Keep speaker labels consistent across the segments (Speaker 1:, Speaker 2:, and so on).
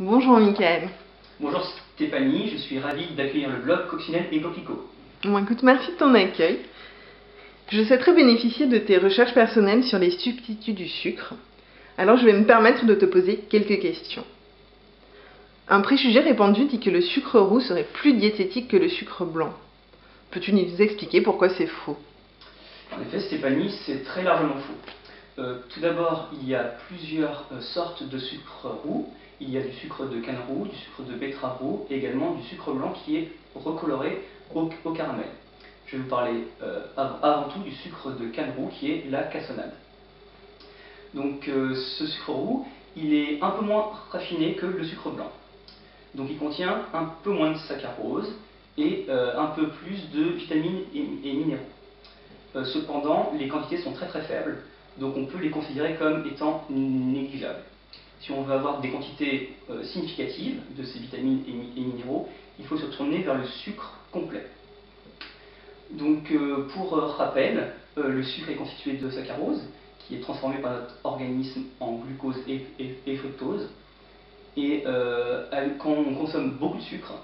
Speaker 1: Bonjour Mickaël.
Speaker 2: Bonjour Stéphanie, je suis ravie d'accueillir le blog Coccinelle et Coquelicot.
Speaker 1: Bon, écoute, merci de ton accueil. Je souhaiterais bénéficier de tes recherches personnelles sur les substituts du sucre. Alors je vais me permettre de te poser quelques questions. Un préjugé répandu dit que le sucre roux serait plus diététique que le sucre blanc. Peux-tu nous expliquer pourquoi c'est faux?
Speaker 2: En effet Stéphanie, c'est très largement faux. Tout d'abord, il y a plusieurs sortes de sucre roux. Il y a du sucre de canne roux, du sucre de betterave roux et également du sucre blanc qui est recoloré au caramel. Je vais vous parler avant tout du sucre de canne roux qui est la cassonade. Donc ce sucre roux, il est un peu moins raffiné que le sucre blanc. Donc il contient un peu moins de saccharose et un peu plus de vitamines et minéraux. Cependant, les quantités sont très faibles, donc on peut les considérer comme étant négligeables. Si on veut avoir des quantités significatives de ces vitamines et minéraux, il faut se tourner vers le sucre complet. Donc pour rappel, le sucre est constitué de saccharose, qui est transformé par notre organisme en glucose et fructose. Et quand on consomme beaucoup de sucre,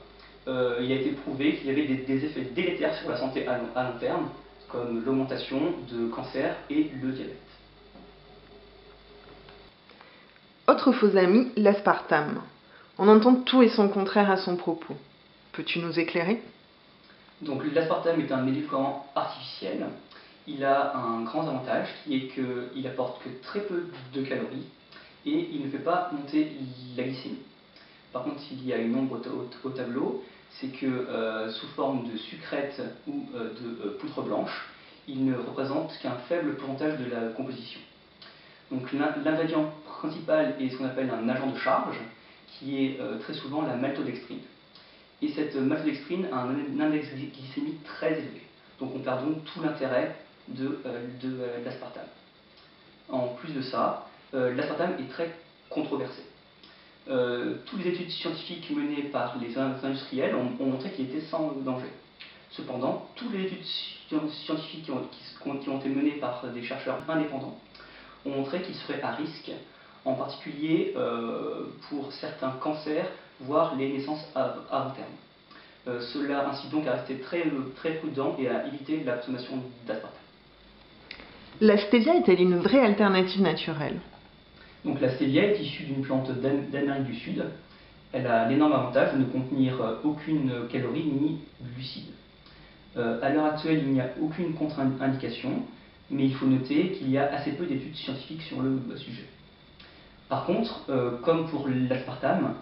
Speaker 2: il a été prouvé qu'il y avait des effets délétères sur la santé à long terme, comme l'augmentation de cancer et le diabète.
Speaker 1: Autre faux ami, l'aspartame. On entend tout et son contraire à son propos. Peux-tu nous éclairer?
Speaker 2: Donc l'aspartame est un édulcorant artificiel. Il a un grand avantage qui est qu'il apporte que très peu de calories et il ne fait pas monter la glycémie. Par contre, il y a une ombre au tableau, c'est que sous forme de sucrète ou de poudre blanche, il ne représente qu'un faible pourcentage de la composition. Donc l'ingrédient principal est ce qu'on appelle un agent de charge, qui est très souvent la maltodextrine. Et cette maltodextrine a un index glycémique très élevé. Donc on perd donc tout l'intérêt de l'aspartame. En plus de ça, l'aspartame est très controversé. Toutes les études scientifiques menées par les industriels ont montré qu'il était sans danger. Cependant, toutes les études scientifiques qui ont été menées par des chercheurs indépendants ont montré qu'il serait à risque, en particulier pour certains cancers, voire les naissances à long terme. Cela incite donc à rester très prudent et à éviter la consommation d'aspartame.
Speaker 1: La stevia est-elle une vraie alternative naturelle?
Speaker 2: Donc la stevia est issue d'une plante d'Amérique du Sud. Elle a l'énorme avantage de ne contenir aucune calorie ni glucide. À l'heure actuelle, il n'y a aucune contre-indication, mais il faut noter qu'il y a assez peu d'études scientifiques sur le sujet. Par contre, comme pour l'aspartame,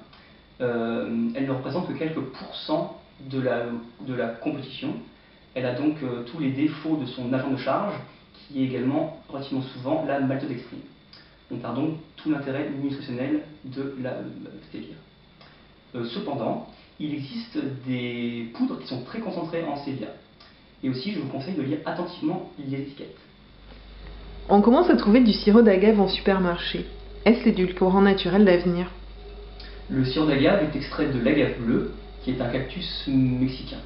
Speaker 2: elle ne représente que quelques pourcents de la composition. Elle a donc tous les défauts de son agent de charge, qui est également relativement souvent la maltodextrine. On perd donc tout l'intérêt nutritionnel de la stevia. Cependant, il existe des poudres qui sont très concentrées en stevia. Et aussi, je vous conseille de lire attentivement les étiquettes.
Speaker 1: On commence à trouver du sirop d'agave en supermarché. Est-ce l'édulcorant naturel d'avenir?
Speaker 2: Le sirop d'agave est extrait de l'agave bleue, qui est un cactus mexicain.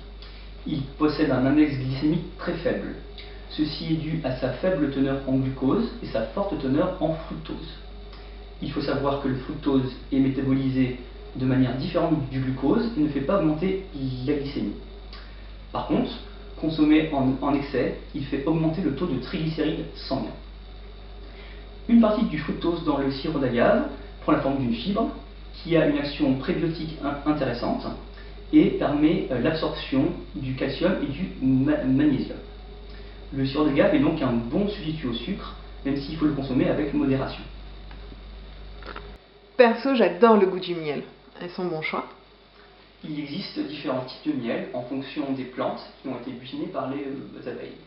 Speaker 2: Il possède un index glycémique très faible. Ceci est dû à sa faible teneur en glucose et sa forte teneur en fructose. Il faut savoir que le fructose est métabolisé de manière différente du glucose et ne fait pas augmenter la glycémie. Par contre, consommé en excès, il fait augmenter le taux de triglycérides sanguins. Une partie du fructose dans le sirop d'agave prend la forme d'une fibre qui a une action prébiotique intéressante et permet l'absorption du calcium et du magnésium. Le sirop d'agave est donc un bon substitut au sucre, même s'il faut le consommer avec modération.
Speaker 1: Perso, j'adore le goût du miel. Est-ce un bon choix?
Speaker 2: Il existe différents types de miel en fonction des plantes qui ont été butinées par les abeilles.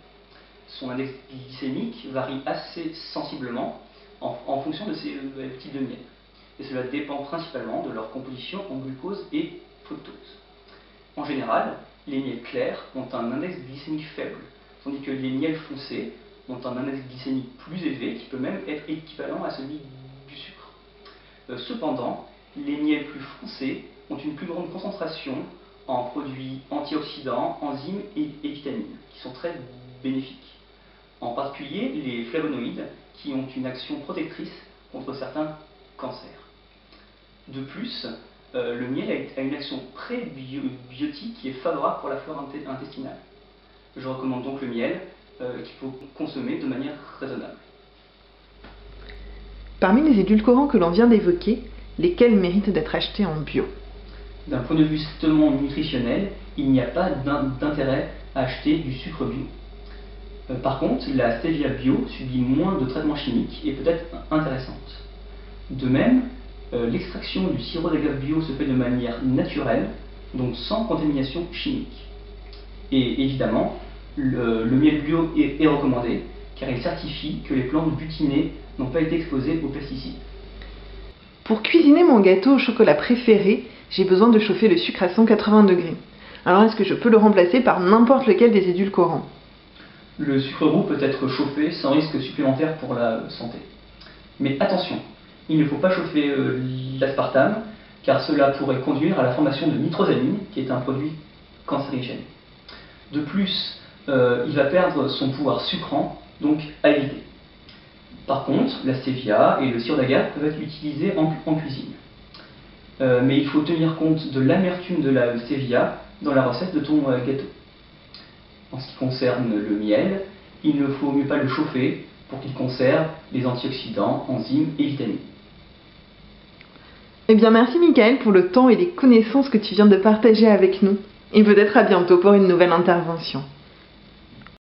Speaker 2: Son index glycémique varie assez sensiblement en fonction de ces types de miel. Et cela dépend principalement de leur composition en glucose et fructose. En général, les miels clairs ont un index glycémique faible, tandis que les miels foncés ont un index glycémique plus élevé qui peut même être équivalent à celui du sucre. Cependant, les miels plus foncés ont une plus grande concentration en produits antioxydants, enzymes et vitamines, qui sont très bénéfiques. En particulier les flavonoïdes, qui ont une action protectrice contre certains cancers. De plus, le miel a une action prébiotique qui est favorable pour la flore intestinale. Je recommande donc le miel qu'il faut consommer de manière raisonnable.
Speaker 1: Parmi les édulcorants que l'on vient d'évoquer, lesquels méritent d'être achetés en bio?
Speaker 2: D'un point de vue strictement nutritionnel, il n'y a pas d'intérêt à acheter du sucre bio. Par contre, la stevia bio subit moins de traitements chimiques et peut être intéressante. De même, l'extraction du sirop d'agave bio se fait de manière naturelle, donc sans contamination chimique. Et évidemment, le miel bio est recommandé car il certifie que les plantes butinées n'ont pas été exposées aux pesticides.
Speaker 1: Pour cuisiner mon gâteau au chocolat préféré, j'ai besoin de chauffer le sucre à 180 degrés. Alors est-ce que je peux le remplacer par n'importe lequel des édulcorants?
Speaker 2: Le sucre roux peut être chauffé sans risque supplémentaire pour la santé. Mais attention, il ne faut pas chauffer l'aspartame car cela pourrait conduire à la formation de nitrosamine qui est un produit cancérigène. De plus, il va perdre son pouvoir sucrant, donc à éviter. Par contre, la stevia et le sirop d'agave peuvent être utilisés en cuisine. Mais il faut tenir compte de l'amertume de la stevia dans la recette de ton gâteau. En ce qui concerne le miel, il ne faut mieux pas le chauffer pour qu'il conserve les antioxydants, enzymes et vitamines.
Speaker 1: Eh bien merci Michael pour le temps et les connaissances que tu viens de partager avec nous. Et peut-être à bientôt pour une nouvelle intervention.